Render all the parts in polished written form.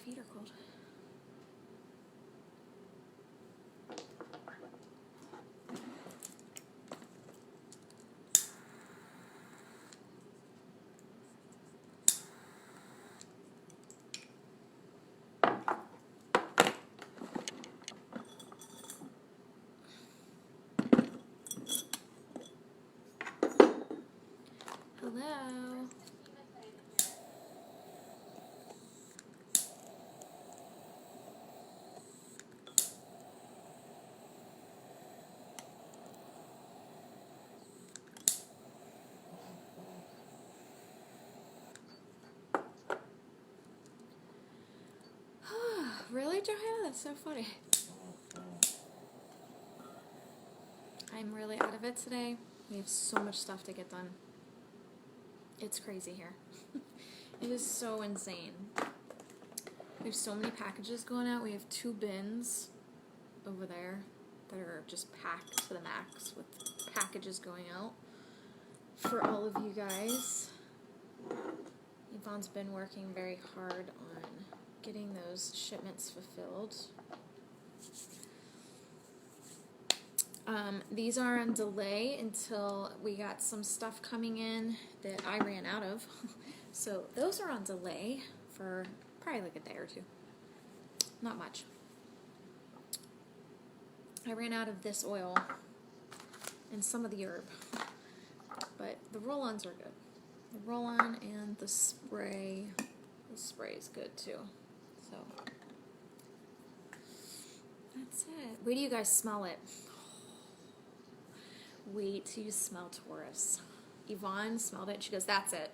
feet are cold. Hello. Really, Johanna? That's so funny. I'm really out of it today. We have so much stuff to get done. It's crazy here. It is so insane. We have so many packages going out. We have 2 bins over there that are just packed to the max with packages going out for all of you guys. Yvonne's been working very hard on getting those shipments fulfilled. These are on delay until we got some stuff coming in that I ran out of. So those are on delay for probably like a day or 2. Not much. I ran out of this oil and some of the herb. But the roll-ons are good. The roll-on and the spray. The spray is good too. So that's it. Wait till you guys smell it. Wait till you smell Taurus. Yvonne smelled it. She goes, that's it.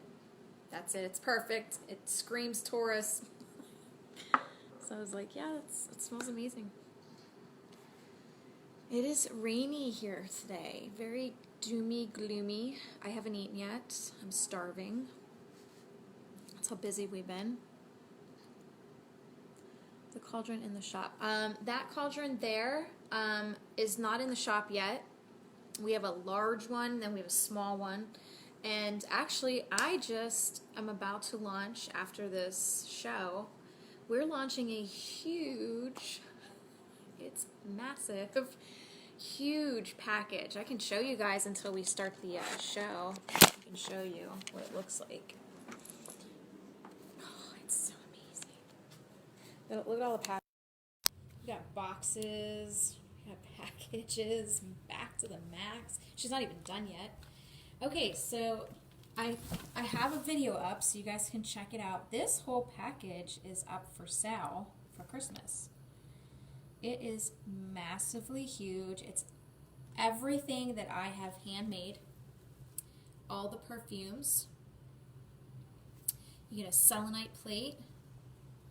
That's it. It's perfect. It screams Taurus. So I was like, yeah, it smells amazing. It is rainy here today. Very doomy, gloomy. I haven't eaten yet. I'm starving. That's how busy we've been. The cauldron in the shop. That cauldron there is not in the shop yet. We have a large one, then we have a small one. And actually, I'm about to launch after this show. We're launching a huge, it's massive, huge package. I can show you guys until we start the show. I can show you what it looks like. Oh, it's so amazing. Look at all the packages. We got boxes. Packages back to the max. She's not even done yet. Okay, so I have a video up so you guys can check it out. This whole package is up for sale for Christmas. It is massively huge. It's everything that I have handmade. All the perfumes. You get a selenite plate.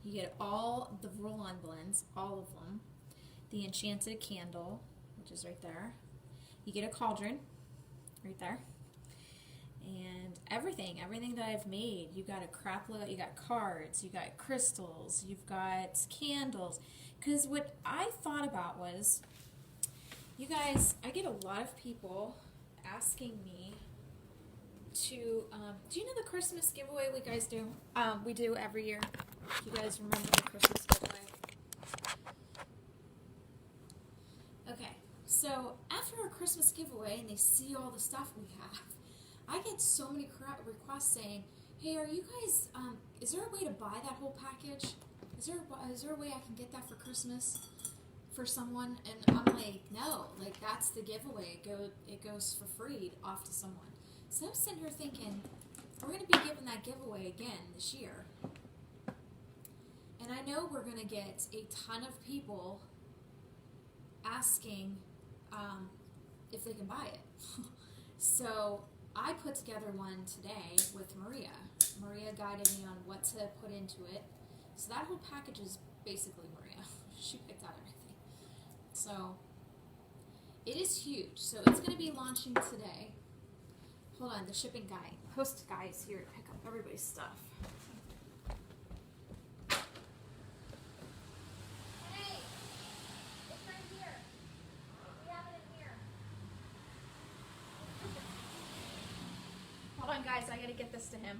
You get all the roll-on blends, all of them. The enchanted candle, which is right there. You get a cauldron, right there. And everything that I've made. You got a crap load, you got cards, you got crystals, you've got candles. Because what I thought about was, you guys, I get a lot of people asking me to, do you know the Christmas giveaway we guys do? We do every year. You guys remember the Christmas giveaway? Okay, so after our Christmas giveaway and they see all the stuff we have, I get so many requests saying, hey, are you guys, is there a way to buy that whole package? Is there a way I can get that for Christmas for someone? And I'm like, no, like that's the giveaway. It goes for free off to someone. So I'm sitting here thinking, we're going to be giving that giveaway again this year. And I know we're going to get a ton of people asking if they can buy it. So I put together one today with Maria. Maria guided me on what to put into it. So that whole package is basically Maria. She picked out everything. So it is huge. So it's going to be launching today. Hold on, the shipping guy, host guy is here to pick up everybody's stuff. Guys, I gotta get this to him.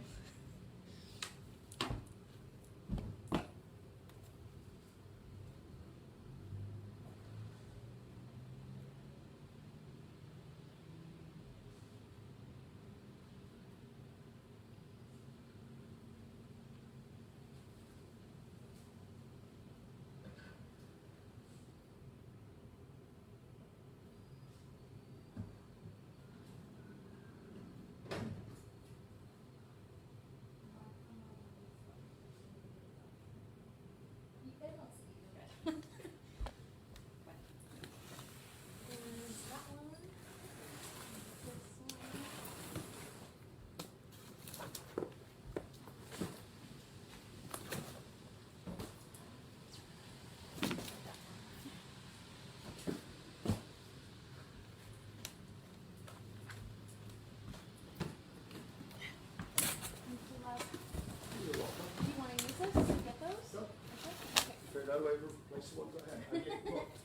over replace the ones I had. I get booked.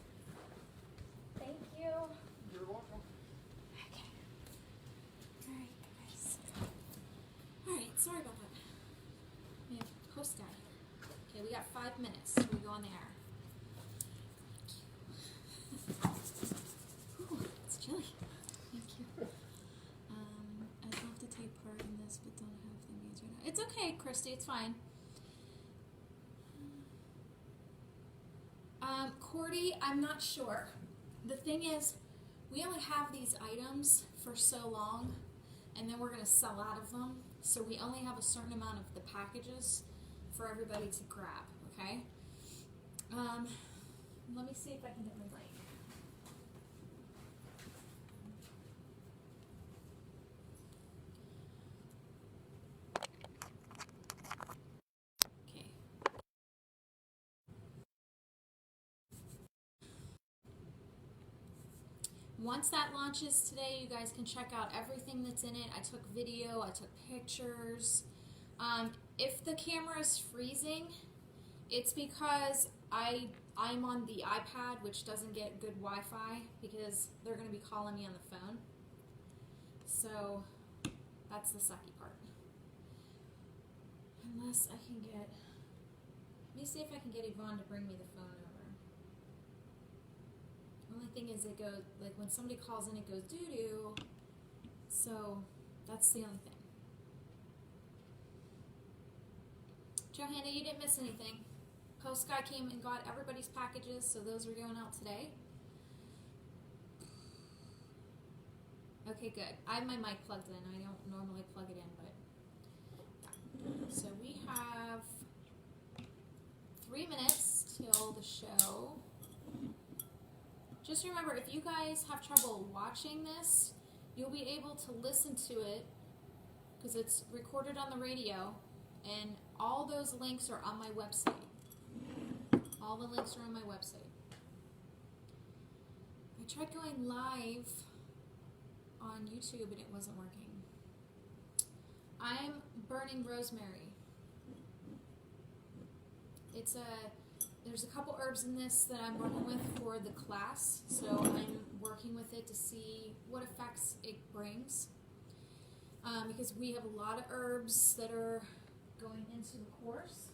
Thank you. You're welcome. Okay. All right, guys. All right, sorry about that. We have host guy. Okay, we got 5 minutes till we go on the air. Ooh, it's chilly. Thank you. I'd love to take part in this, but don't have the means right now. It's okay, Christy. It's fine. Cordy, I'm not sure. The thing is, we only have these items for so long, and then we're going to sell out of them. So we only have a certain amount of the packages for everybody to grab, okay? Let me see if I can get my mic. Okay. Once that launches today, you guys can check out everything that's in it. I took video, I took pictures. If the camera is freezing, it's because I'm on the iPad, which doesn't get good Wi-Fi because they're going to be calling me on the phone. So that's the sucky part. Unless I can get, let me see if I can get Yvonne to bring me the phone over. Only thing is it goes, like when somebody calls in, it goes doo-doo. So that's the only thing. Johanna, you didn't miss anything. Post guy came and got everybody's packages, so those are going out today. Okay, good. I have my mic plugged in. I don't normally plug it in, but yeah. So we have 3 minutes till the show. Just remember, if you guys have trouble watching this, you'll be able to listen to it because it's recorded on the radio, and all those links are on my website. All the links are on my website. I tried going live on YouTube and it wasn't working. I'm burning rosemary. There's a couple herbs in this that I'm working with for the class, so I'm working with it to see what effects it brings. Because we have a lot of herbs that are going into the course.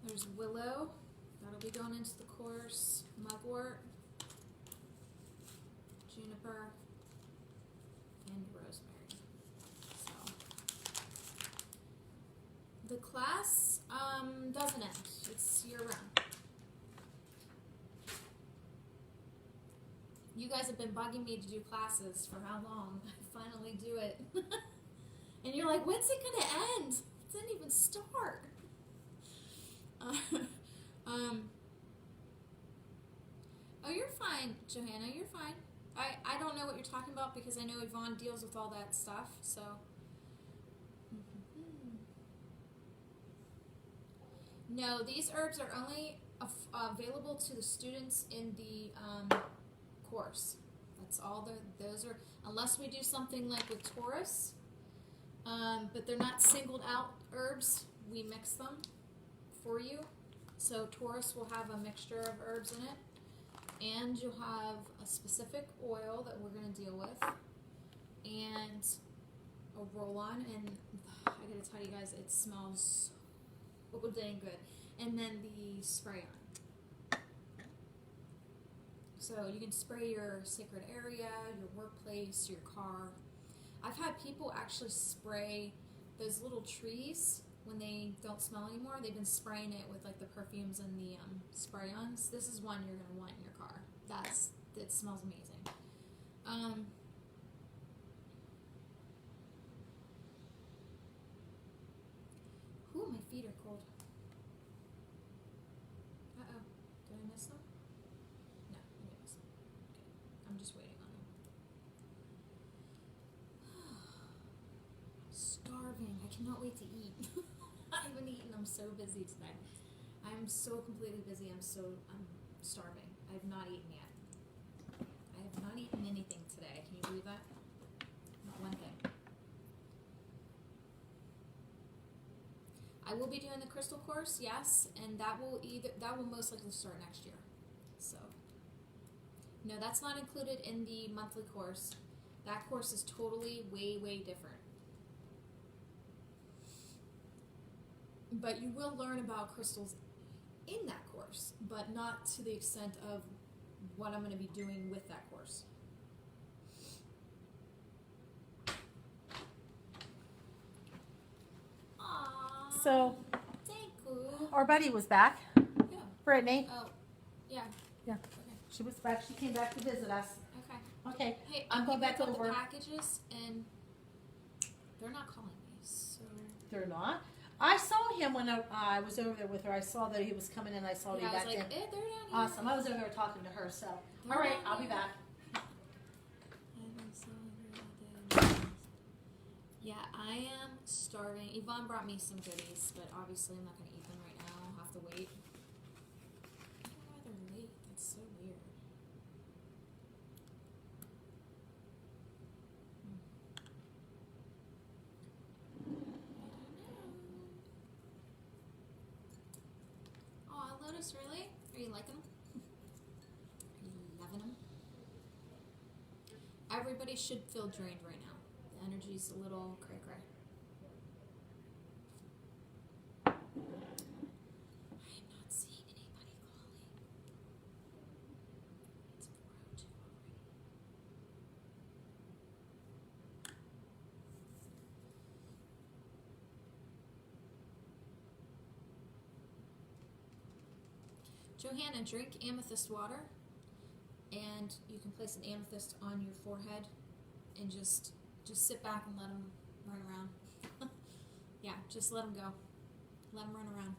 There's willow, that'll be going into the course, mugwort, juniper, and rosemary. So the class doesn't end, it's year-round. You guys have been bugging me to do classes for how long? I finally do it. And you're like, when's it gonna end? It didn't even start. Oh, you're fine, Johanna, you're fine. I don't know what you're talking about because I know Yvonne deals with all that stuff, so. No, these herbs are only available to the students in the course. That's all those are, unless we do something like with Taurus, but they're not singled out herbs, we mix them for you. So Taurus will have a mixture of herbs in it, and you'll have a specific oil that we're going to deal with, and a roll-on, and I gotta tell you guys, it smells so dang good. And then the spray-on. So you can spray your sacred area, your workplace, your car. I've had people actually spray those little trees when they don't smell anymore. They've been spraying it with like the perfumes and the spray-ons. This is one you're gonna want in your car. It smells amazing. Ooh, my feet are cold. Uh-oh, did I miss them? No, I didn't miss them. Okay, I'm just waiting on them. Starving, I cannot wait to eat. I haven't eaten, I'm so busy today. I'm so completely busy, I'm starving. I have not eaten yet. I have not eaten anything today. Can you believe that? Not one thing. I will be doing the crystal course, yes, and that will most likely start next year. So, no, that's not included in the monthly course. That course is totally way different. But you will learn about crystals in that course, but not to the extent of what I'm going to be doing with that course. Aww. So, thank you. our buddy was back. Yeah. Brittany. Oh, yeah. Yeah. Okay. She was back. She came back to visit us. Okay. Okay. Hey, I'm going back picked up over. the packages, and they're not calling me, so. They're not. I saw him when I was over there with her. I saw that he was coming in. I saw that Yeah, he I was back like, in. they're down here. Awesome. I was over there talking to her. So, They're all right, down I'll be here. back. Yeah, I am starving. Yvonne brought me some goodies, but obviously I'm not going to eat them right now. I'll have to wait. I don't know why they're late. That's so weird. I don't know. Aw, Lotus, really? Are you liking them? Are you loving them? Everybody should feel drained right now. The energy's a little cray-cray. I am not seeing anybody calling. It's 4:02 already. Johanna, drink amethyst water, and you can place an amethyst on your forehead, and just sit back and let them run around. Yeah, just let them go. Let them run around.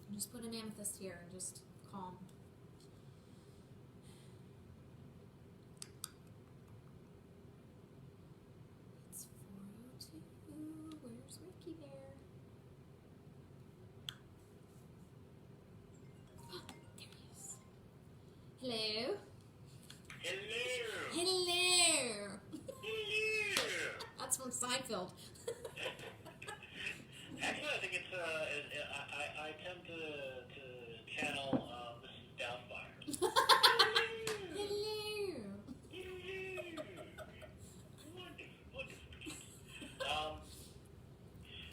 And just put an amethyst here and just calm. It's 4:02. Where's Ricky Bear? Oh, there he is. Hello. Hello. Hello. Hello. That's from Seinfeld. Actually, I think it's I tend to channel Mrs. Doubtfire. Hello. Wonderful.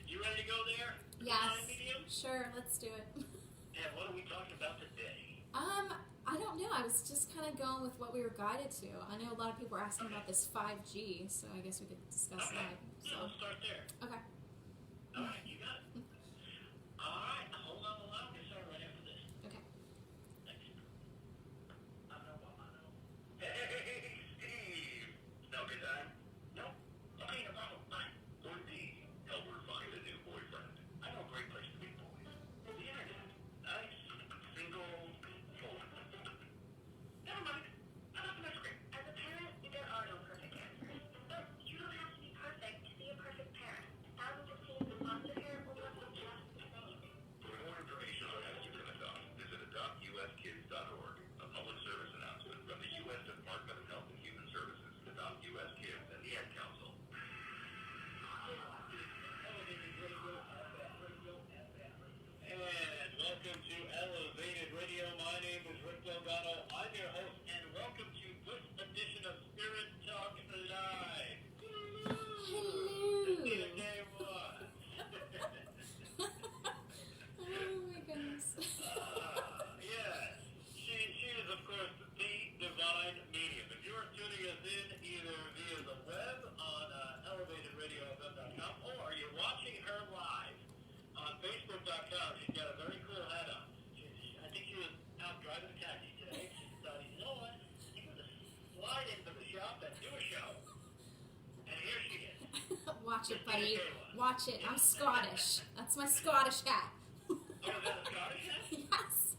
You ready to go there? Yes. Medium? Sure, let's do it. And what are we talking about today? I don't know. I was just kind of going with what we were guided to. I know a lot of people were asking about this 5G, so I guess we could discuss Okay. that. Yeah, So, let's start there. okay. All right, you got it. All right, hold on the line. We'll get started right after this. Okay. Thanks. I know. Hey, Steve. No good time? No? Okay, no problem. Fine. Or D. Help her find a new boyfriend. I know a great place to meet boys. The internet. Nice. Single. Full. Never mind. I'm not gonna scream. As a parent, there are no perfect answers. But you don't have to be perfect to be a perfect parent. Thousands of teens in foster care will love you just the same. For more information on how you can adopt, visit adoptuskids.org. A public service announcement from the U.S. Department of Health and Human Services, Adopt U.S. Kids, and the Ad Council. And welcome to Elevated Radio. My name is Rick Delgado. I'm your host, and welcome to this edition of Spirit Talk Live. Hello. Day one. Oh my goodness. Yes. She is, of course, the divine medium. If you are tuning us in either via the web on elevatedradioFM.com or you're watching her live on Facebook.com, she's got a very cool hat on. I think she was out driving a taxi today. She decided, you know what? I'm going to slide into the shop and do a show. And here she is. Watch it, buddy. Watch it. I'm Scottish. That's my Scottish hat. Oh, is that a Scottish hat? Yes.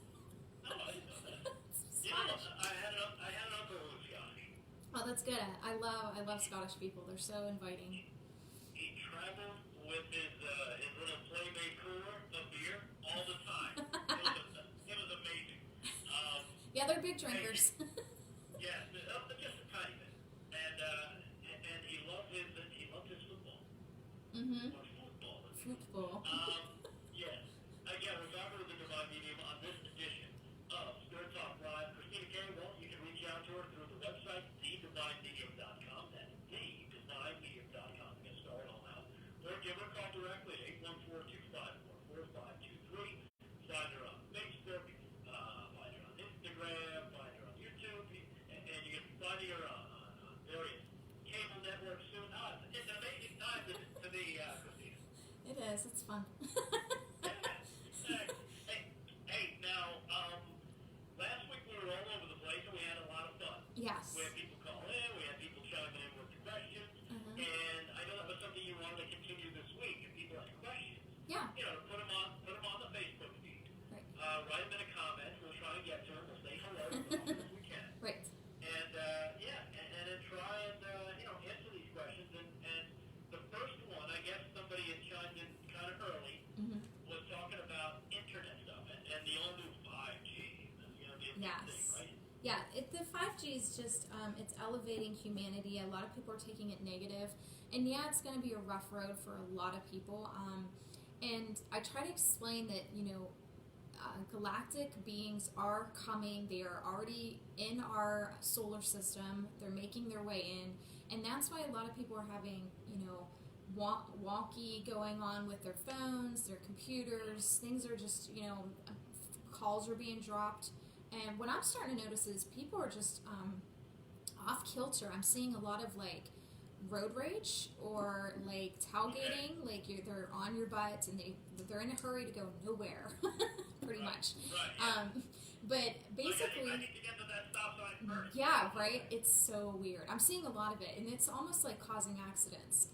Oh, I didn't know that. It's You know, Scottish. I had an uncle who was Scottish. Oh, that's good. I love Scottish people. They're so inviting. He traveled with his little playmate cooler of beer all the time. It was amazing. Yeah, they're big drinkers. Yes, just a tiny bit. And he loved his football. Mm-hmm. Or football. Football. Yes. Again, we're talking with the Divine Medium on this edition of Spirit Talk Live. Christina Carey, well, you can reach out to her through the website, thedivinemedium.com. That's thedivinemedium.com to get started on that. Or give her a call directly at 814-254-4523. Find her on Facebook, find her on Instagram, find her on YouTube, and you can find her on various cable networks soon. It's an amazing time to be Christina. It is. It's fun. Hey, now, last week we were all over the place and we had a lot of fun. Yes. We had people call in, we had people chiming in with questions, Mhm. and I know that was something you wanted to continue this week. If people have questions, Yeah. put them on the Facebook feed. Right. Write them in a comment. We'll try and get to them. We'll say hello as often as we can. Right. And then try and answer these questions. And the first one, I guess somebody had chimed in kind of early, Mm-hmm. was talking about internet stuff and the all new 5G. That's going to be a big Yes. thing, right? Yeah, the 5G is just, it's elevating humanity. A lot of people are taking it negative. And yeah, it's going to be a rough road for a lot of people. And I try to explain that, galactic beings are coming. They are already in our solar system. They're making their way in. And that's why a lot of people are having, wonky going on with their phones, their computers. Things are just, calls are being dropped. And what I'm starting to notice is people are just off kilter. I'm seeing a lot of road rage or tailgating. They're on your butt and they're in a hurry to go nowhere, pretty much. Right. Yeah. But basically, I need to get to that stop sign first. yeah, right. It's so weird. I'm seeing a lot of it, and it's almost like causing accidents.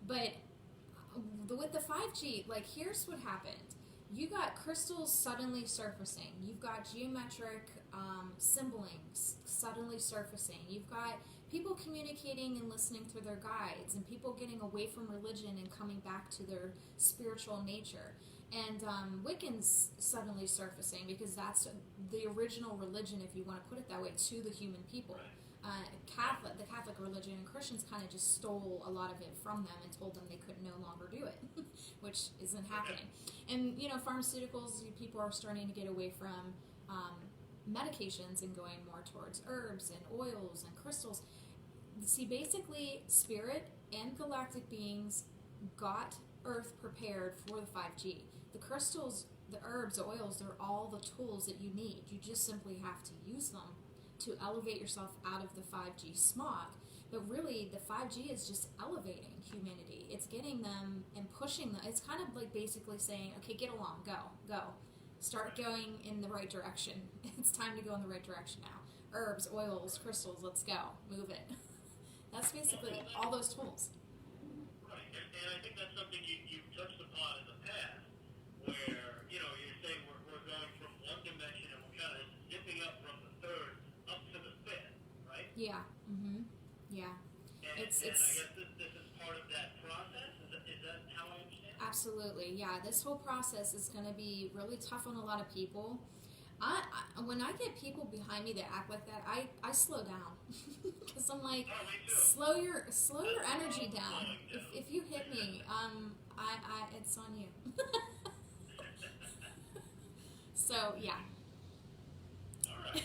But with the 5G, here's what happened. You got crystals suddenly surfacing. You've got geometric symbolings suddenly surfacing. You've got people communicating and listening to their guides, and people getting away from religion and coming back to their spiritual nature. And Wiccans suddenly surfacing because that's the original religion, if you want to put it that way, to the human people. The Catholic religion and Christians kind of just stole a lot of it from them and told them they could no longer do it, which isn't happening. And pharmaceuticals, people are starting to get away from medications and going more towards herbs and oils and crystals. See, basically, spirit and galactic beings got Earth prepared for the 5G. The crystals, the herbs, the oils, they're all the tools that you need. You just simply have to use them to elevate yourself out of the 5G smog. But really, the 5G is just elevating humanity. It's getting them and pushing them. It's kind of like basically saying, okay, get along, go. Start going in the right direction. It's time to go in the right direction now. Herbs, oils, crystals, let's go. Move it. That's basically all those tools. Right, and I think that's something you've touched upon in the past, where, you're saying we're going from one dimension and we're kind of zipping up from the third up to the fifth, right? Yeah. Mm-hmm. Yeah. And I guess this is part of that process? Is that how I understand it? Absolutely. Yeah. This whole process is going to be really tough on a lot of people. When I get people behind me that act like that, I slow down because I'm like, Oh, me too. slow your energy down. If you hit me, it's on you. So yeah. All right.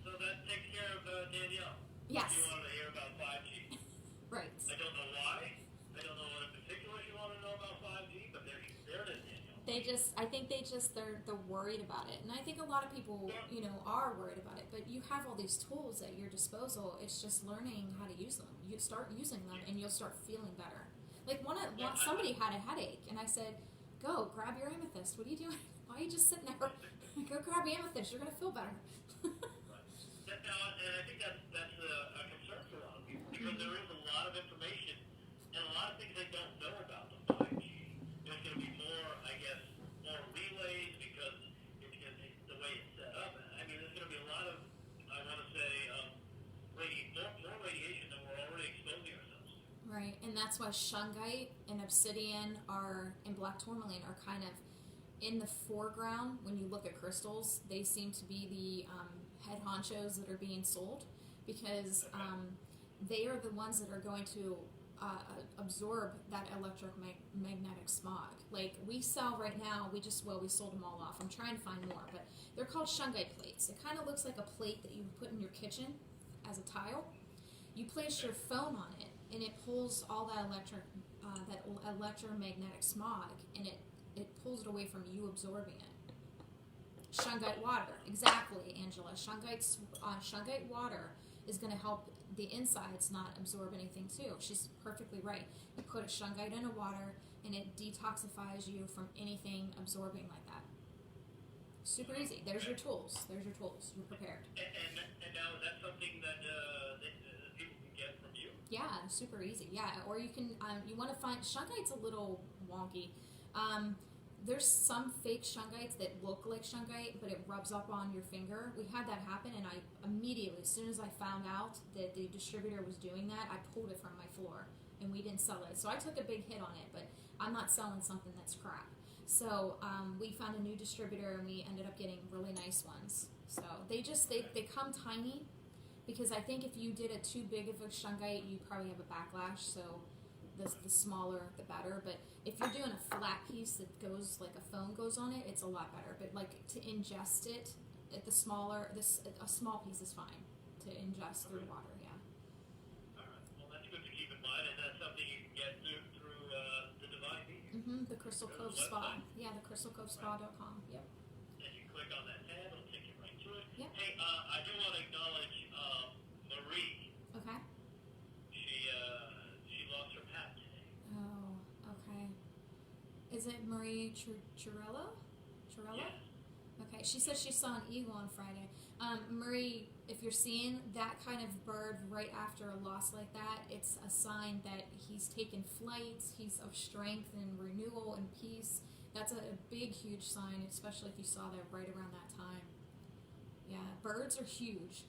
So that takes care of Danielle. Yes. She wanted to hear about 5G. Right. I don't know why. I don't know what in particular she wanted to know about 5G, but there it is, Danielle. They're worried about it, and I think a lot of people are worried about it. But you have all these tools at your disposal. It's just learning how to use them. You start using them, and you'll start feeling better. Somebody had a headache, and I said, "Go grab your amethyst. What are you doing? Why are you just sitting there? Go grab the amethyst. You're gonna feel better." And I think that's a concern for a lot of people because there is a lot of information and a lot of things they don't know about the 5G. There's going to be more relays because it's the way it's set up. I mean, there's going to be a lot of, I want to say, more radiation than we're already exposing ourselves to. Right, and that's why shungite and obsidian and black tourmaline are kind of in the foreground, when you look at crystals, they seem to be the head honchos that are being sold, because they are the ones that are going to absorb that electromagnetic smog. Like we sell right now, we sold them all off. I'm trying to find more, but they're called shungite plates. It kind of looks like a plate that you put in your kitchen as a tile. You place your phone on it, and it pulls all that electromagnetic smog, and it pulls it away from you absorbing it. Shungite water, exactly, Angela. Shungite water is going to help the insides not absorb anything too. She's perfectly right. You put a shungite in a water, and it detoxifies you from anything absorbing like that. Super easy. There's your tools. You're prepared. And now is that something that people can get from you? Yeah, super easy. Yeah, or you can. You want to find shungite's a little wonky. There's some fake shungites that look like shungite, but it rubs up on your finger. We had that happen, and I immediately, as soon as I found out that the distributor was doing that, I pulled it from my floor, and we didn't sell it. So I took a big hit on it, but I'm not selling something that's crap. So we found a new distributor, and we ended up getting really nice ones. So they come tiny, because I think if you did a too big of a shungite, you'd probably have a backlash. So the smaller, the better. But if you're doing a flat piece that goes like a phone goes on it, it's a lot better. But like to ingest it, at a small piece is fine to ingest through water. Yeah. All right. Well, that's good to keep in mind, and that's something you can get through the Divine Media. The Crystal Cove Spa. Yeah, the crystalcovespa.com. Yep. And you click on that tab, it'll take you right to it. Yep. Hey, I do want to acknowledge Marie. Okay. She lost her pat today. Oh, okay. Is it Marie Chirella? Yes. Okay, she said she saw an eagle on Friday. Marie, if you're seeing that kind of bird right after a loss like that, it's a sign that he's taken flight, he's of strength and renewal and peace. That's a big, huge sign, especially if you saw that right around that time. Yeah, birds are huge.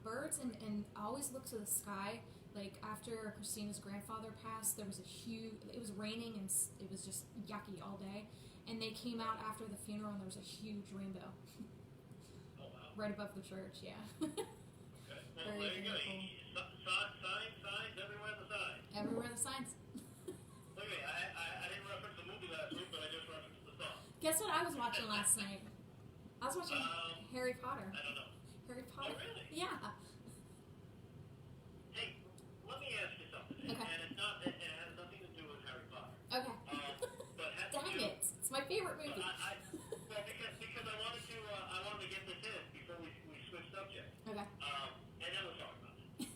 Birds, and always look to the sky. Like after Christina's grandfather passed, it was raining and it was just yucky all day. And they came out after the funeral, and there was a huge rainbow. Oh, wow. Right above the church, yeah. Okay. Well, Very, there you go. very Signs everywhere on the side. Everywhere the signs. Look at me. I didn't reference the movie last week, but I just referenced the song. Guess what I was watching last night? I was watching Harry Potter. I don't know. Harry Potter. Oh, really? Yeah. Hey, let me ask you something. Okay. And it has nothing to do with Harry Potter. Okay. But has to Dang do, it! It's my favorite movie. Well, because I wanted to get this in before we switch subjects. Okay. And then we'll talk about it.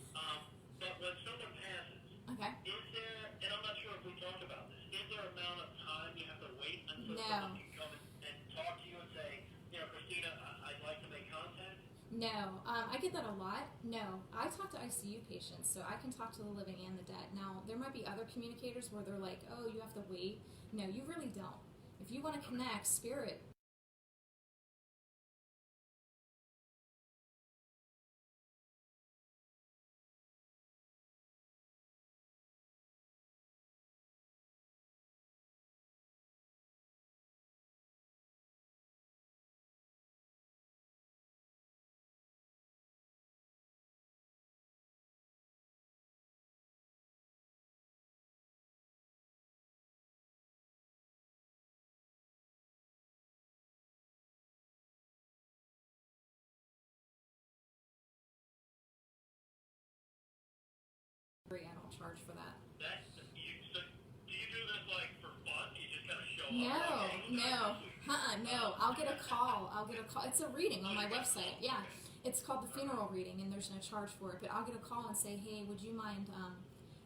But when someone passes, Okay. is there, and I'm not sure if we talked about this, is there an amount of time you have to wait until No. someone can come and talk to you and say, Christina, I'd like to make contact? No, I get that a lot. No, I talk to ICU patients, so I can talk to the living and the dead. Now, there might be other communicators where they're like, oh, you have to wait. No, you really don't. If you want to connect, spirit. I don't charge for that. So do you do this like for fun? You just kind of show No, up? no. I'll get a call. It's a reading on my website. Yeah, it's called the funeral reading, and there's no charge for it. But I'll get a call and say, hey, would you mind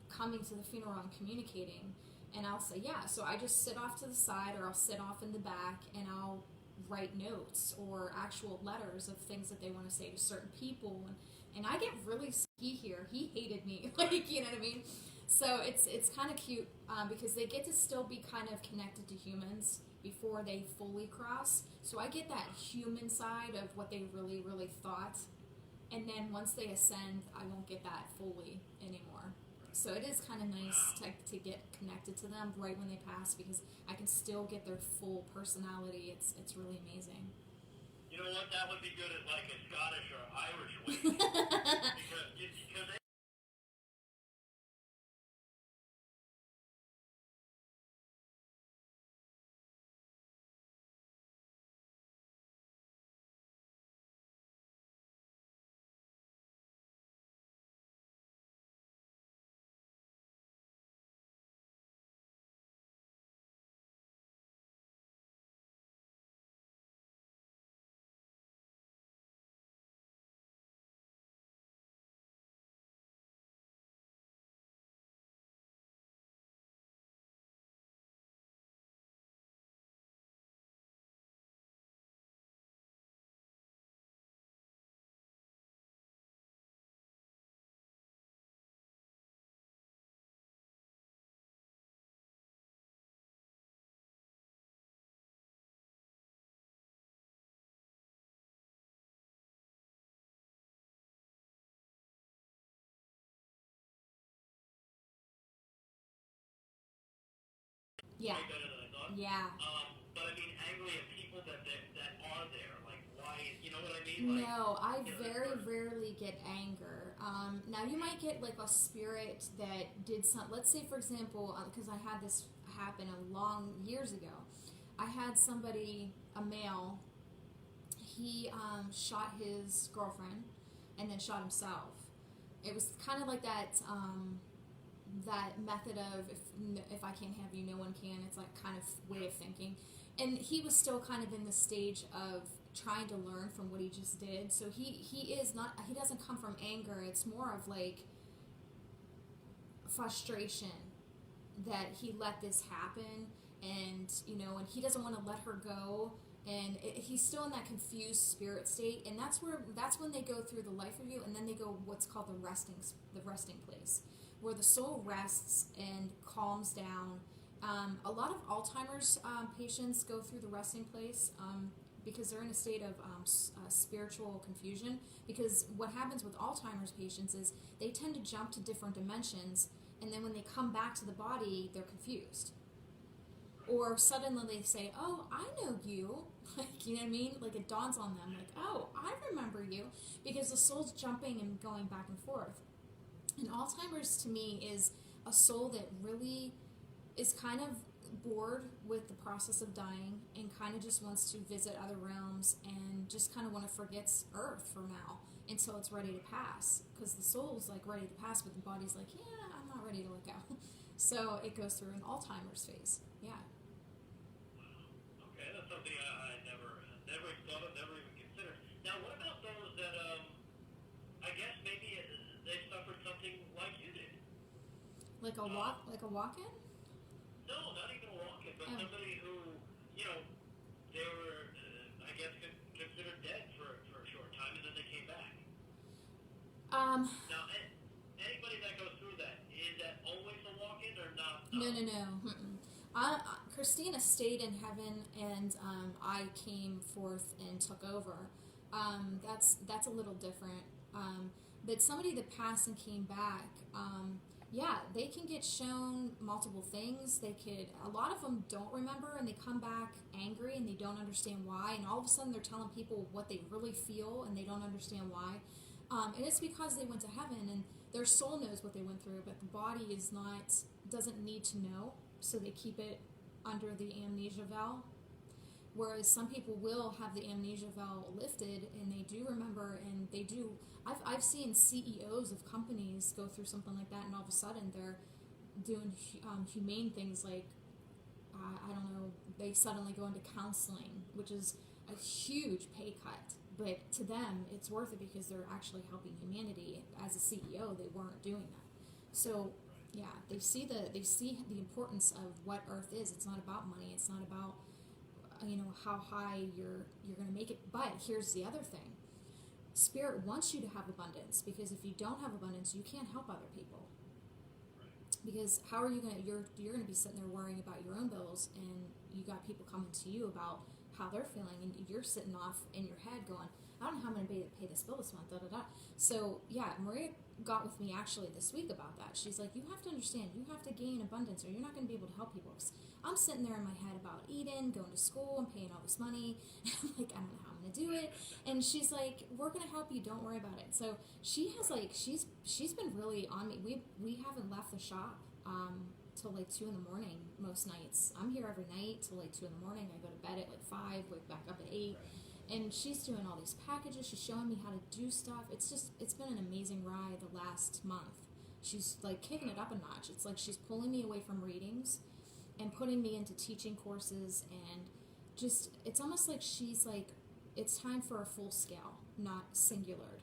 coming to the funeral and communicating? And I'll say, yeah. So I just sit off to the side, or I'll sit off in the back, and I'll write notes or actual letters of things that they want to say to certain people. And I get really here. He hated me, like, you know what I mean? So it's kind of cute because they get to still be kind of connected to humans before they fully cross. So I get that human side of what they really, really thought. And then once they ascend, I won't get that fully anymore. So it is kind of nice to get connected to them right when they pass, because I can still get their full personality. It's really amazing. You know what? That would be good at like a Scottish or Irish wake. because they Yeah. way better than I thought. Yeah. But I mean, angry at people that are there. Like, why? You know what I mean? Like, No, I you know, very rarely get anger. Now you might get like a spirit that did some. Let's say, for example, because I had this happen years ago. I had somebody, a male. He shot his girlfriend, and then shot himself. It was kind of like that. That method of if I can't have you, no one can. It's like kind of way of thinking. And he was still kind of in the stage of trying to learn from what he just did. So he doesn't come from anger. It's more of like frustration that he let this happen, and and he doesn't want to let her go, and he's still in that confused spirit state. And that's when they go through the life review, and then they go what's called the resting place, where the soul rests and calms down. A lot of Alzheimer's patients go through the resting place because they're in a state of spiritual confusion. Because what happens with Alzheimer's patients is they tend to jump to different dimensions, and then when they come back to the body, they're confused. Or suddenly they say, "Oh, I know you," like, you know what I mean? Like it dawns on them, like, "Oh, I remember you," because the soul's jumping and going back and forth. And Alzheimer's to me is a soul that really is kind of bored with the process of dying and kind of just wants to visit other realms and just kind of want to forget Earth for now until it's ready to pass. Because the soul's like ready to pass, but the body's like, yeah, I'm not ready to let go. So it goes through an Alzheimer's phase. Yeah. okay, that's something I never thought of, never even considered. Now, what about those that I guess maybe they suffered something like you did? Like a walk-in? No, not even a walk-in, but Oh. somebody who, they were, I guess, considered dead for a short time, and then they came back. Now, anybody that goes through that, is that always a walk-in or not? No. Mm-mm. Christina stayed in heaven, and I came forth and took over. That's a little different. But somebody that passed and came back, yeah, they can get shown multiple things. A lot of them don't remember, and they come back angry, and they don't understand why. And all of a sudden, they're telling people what they really feel, and they don't understand why. And it's because they went to heaven, and their soul knows what they went through, but the body doesn't need to know, so they keep it under the amnesia veil. Whereas some people will have the amnesia veil lifted, and they do remember, and they do. I've seen CEOs of companies go through something like that, and all of a sudden they're doing humane things like, I don't know, they suddenly go into counseling, which is a huge pay cut. But to them, it's worth it because they're actually helping humanity. As a CEO, they weren't doing that. So, yeah, they see the importance of what Earth is. It's not about money. It's not about how high you're going to make it. But here's the other thing: Spirit wants you to have abundance, because if you don't have abundance, you can't help other people. Because how are you going to? You're going to be sitting there worrying about your own bills, and you got people coming to you about how they're feeling, and you're sitting off in your head going, I don't know how I'm going to pay this bill this month, da da da. So, yeah, Maria got with me actually this week about that. She's like, you have to understand, you have to gain abundance or you're not going to be able to help people. I'm sitting there in my head about Eden, going to school, and paying all this money. And I'm like, I don't know how I'm going to do it. And she's like, we're going to help you. Don't worry about it. So she has like, she's been really on me. We haven't left the shop till like 2 in the morning most nights. I'm here every night till like 2 in the morning. I go to bed at like 5, wake back up at 8. And she's doing all these packages. She's showing me how to do stuff. It's been an amazing ride the last month. She's like kicking it up a notch. It's like she's pulling me away from readings and putting me into teaching courses, and just, it's almost like she's like, it's time for a full scale, not singular.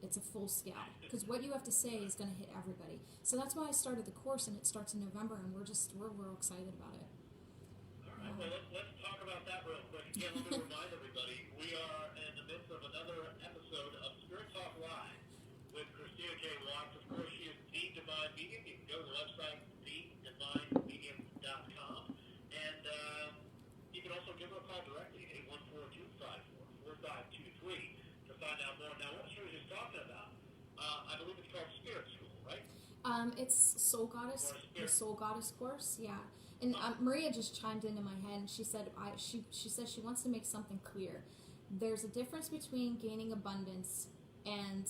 It's a full scale. Because what you have to say is going to hit everybody. So that's why I started the course, and it starts in November, and we're real excited about it. All right, well, let's talk about that real quick. Again, let me remind everybody, we are in the midst of another episode of Spirit Talk Live with Christina K. Watts. Of course, she is The Divine Medium. You can go to the website, thedivinemedium.com. And you can also give her a call directly at 814-254-4523 to find out more. Now, what she was just talking about, I believe it's called Spirit School, right? It's Soul Goddess, the Soul Goddess course, yeah. And Maria just chimed into my head, and she said she said she wants to make something clear. There's a difference between gaining abundance and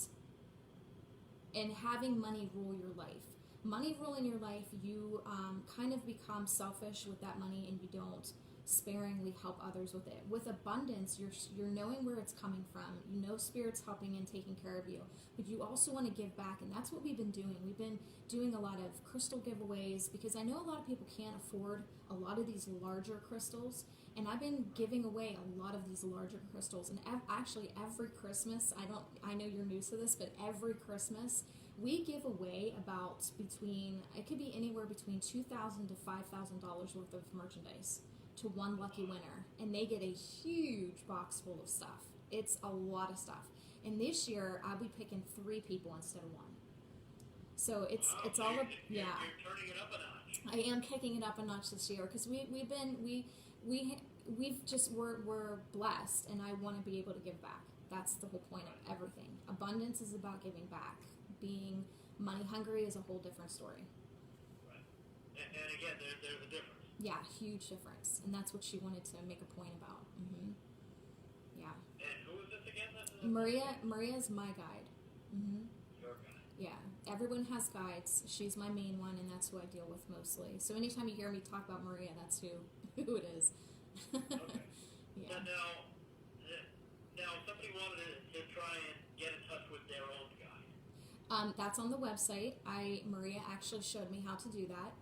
having money rule your life. Money ruling your life, you kind of become selfish with that money, and you don't sparingly help others with it. With abundance, you're knowing where it's coming from. You know Spirit's helping and taking care of you, but you also want to give back, and that's what we've been doing. We've been doing a lot of crystal giveaways because I know a lot of people can't afford a lot of these larger crystals, and I've been giving away a lot of these larger crystals. And actually every Christmas, I know you're new to this, but every Christmas we give away about it could be anywhere between $2,000 to $5,000 worth of merchandise to one lucky winner, and they get a huge box full of stuff. It's a lot of stuff. And this year I'll be picking 3 people instead of 1. So it's all You're yeah. turning it up a notch. I am kicking it up a notch this year because we're blessed, and I want to be able to give back. That's the whole point of everything. Abundance is about giving back. Being money hungry is a whole different story. Right. And again, there's a difference. Yeah, huge difference, and that's what she wanted to make a point about. Yeah. And who is this again? Maria's my guide. Your guide. Yeah, everyone has guides. She's my main one, and that's who I deal with mostly. So anytime you hear me talk about Maria, that's who it is. Okay. Yeah. Now, if somebody wanted to try and get in touch with their own guide. That's on the website. Maria actually showed me how to do that.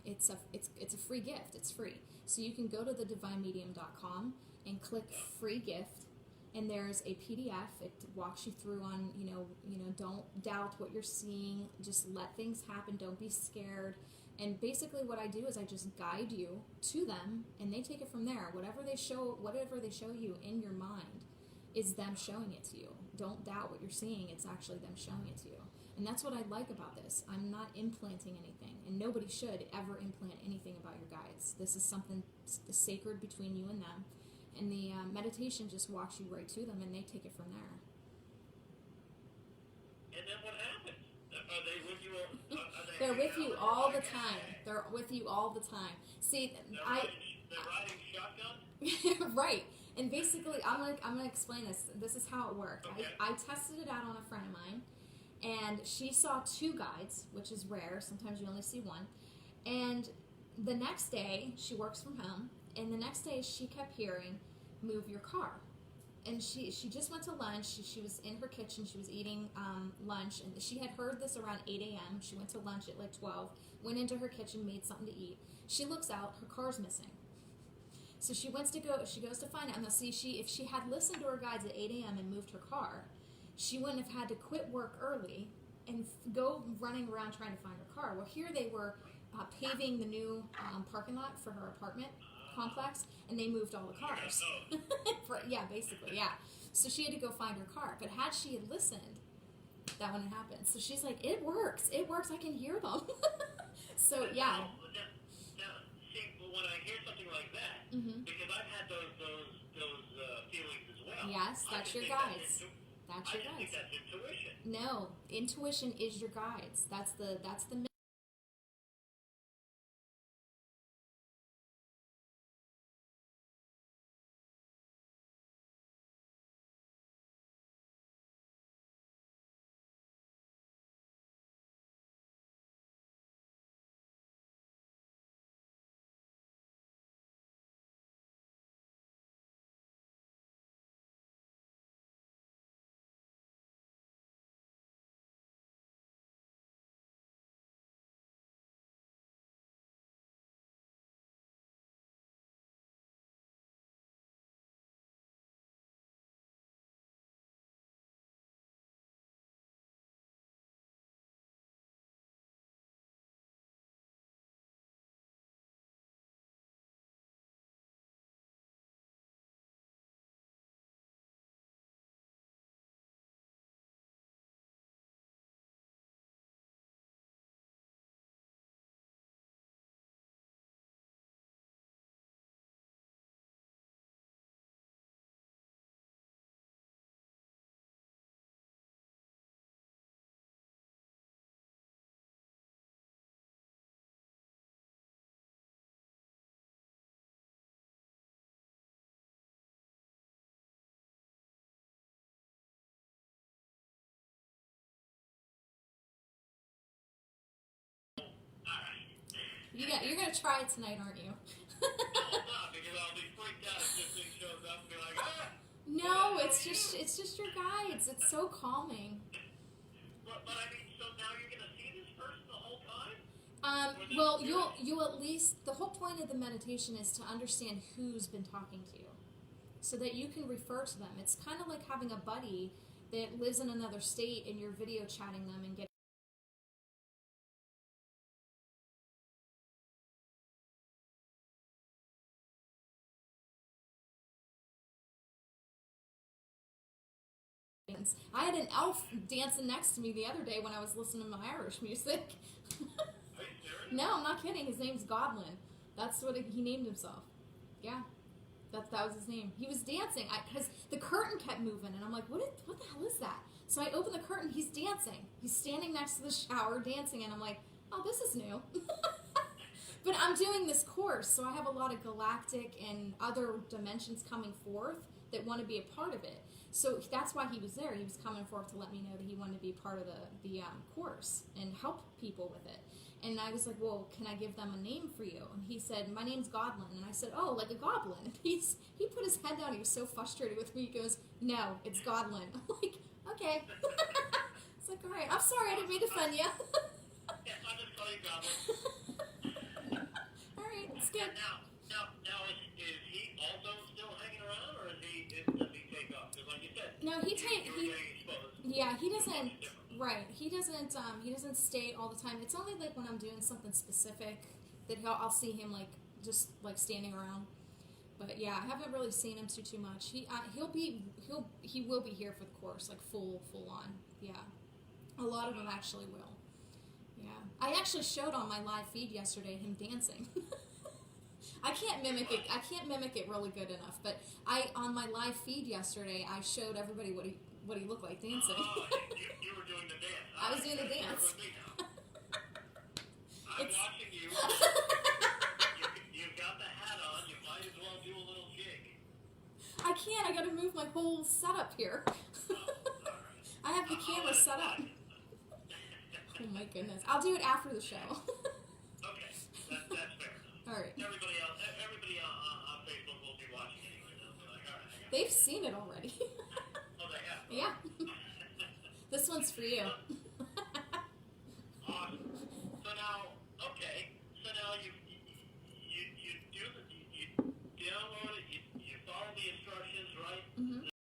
It's a free gift. It's free. So you can go to thedivinemedium.com and click free gift, and there's a PDF. It walks you through on, don't doubt what you're seeing. Just let things happen. Don't be scared. And basically what I do is I just guide you to them, and they take it from there. Whatever they show you in your mind is them showing it to you. Don't doubt what you're seeing. It's actually them showing it to you. And that's what I like about this. I'm not implanting anything, and nobody should ever implant anything about your guides. This is something sacred between you and them. And the meditation just walks you right to them, and they take it from there. And then what happens? Are they with you? They're with you all the time. They're with you all the time. See, they're riding shotgun? Right. And basically, I'm gonna explain this. This is how it worked. Okay. I tested it out on a friend of mine, and she saw 2 guides, which is rare. Sometimes you only see 1. And the next day, she works from home, and the next day she kept hearing, "Move your car." And she just went to lunch. She was in her kitchen. She was eating lunch, and she had heard this around 8 a.m. She went to lunch at like 12, went into her kitchen, made something to eat. She looks out, her car's missing. So she goes to find out. Now see, if she had listened to her guides at 8 a.m. and moved her car, she wouldn't have had to quit work early and go running around trying to find her car. Well, here they were paving the new parking lot for her apartment complex, and they moved all the cars. Basically. So she had to go find her car. But had she had listened, that wouldn't have happened. So she's like, it works, I can hear them. So yeah. Now, see, when I hear something like that, because I've had those feelings as well. Yes, I that's just your think guides. That's I your just think guides. that's intuition. No, intuition is your guides. That's the you're gonna try it tonight, aren't you? No, I'm not, because I'll be freaked out if this thing shows up and be like, ah! No, it's just your guides. It's so calming. But I mean, so now you're going to see this person the whole time? Well, you'll at least, the whole point of the meditation is to understand who's been talking to you, so that you can refer to them. It's kind of like having a buddy that lives in another state and you're video chatting them and getting. I had an elf dancing next to me the other day when I was listening to my Irish music. Are you serious? No, I'm not kidding. His name's Godwin. That's what he named himself. Yeah, that was his name. He was dancing because the curtain kept moving, and I'm like, what the hell is that? So I open the curtain. He's dancing. He's standing next to the shower dancing, and I'm like, oh, this is new. But I'm doing this course, so I have a lot of galactic and other dimensions coming forth that want to be a part of it. So that's why he was there. He was coming forth to let me know that he wanted to be part of the course and help people with it. And I was like, well, can I give them a name for you? And he said, my name's Godwin. And I said, oh, like a goblin. And he put his head down. He was so frustrated with me. He goes, no, it's Godwin. I'm like, okay. It's like, all right. I'm sorry. I didn't mean to offend you. Yeah, I'll just call you Goblin. All right. It's good. Now, is he also still hanging around, or does he take off? Because like you said, No, you were getting exposed. Yeah, he doesn't. It's different. Right, he doesn't stay all the time. It's only like when I'm doing something specific that I'll see him like just like standing around. But yeah, I haven't really seen him too much. He will be here for the course, like full on. Yeah, a lot of them actually will. Yeah, I actually showed on my live feed yesterday him dancing. I can't mimic it really good enough, but on my live feed yesterday I showed everybody what he looked like dancing. Oh, you were doing the dance. I was doing the dance. I'm watching you. You've got the hat on. You might as well do a little jig. I can't. I got to move my whole setup here. Oh, all right. I have the camera set up. Oh my goodness. I'll do it after the show. Okay, that's fair enough. All right. Everybody on Facebook will be watching anyway. They'll be like, all right, I got it. They've seen it already. Oh, they have. Yeah. This one's for you. Awesome. So now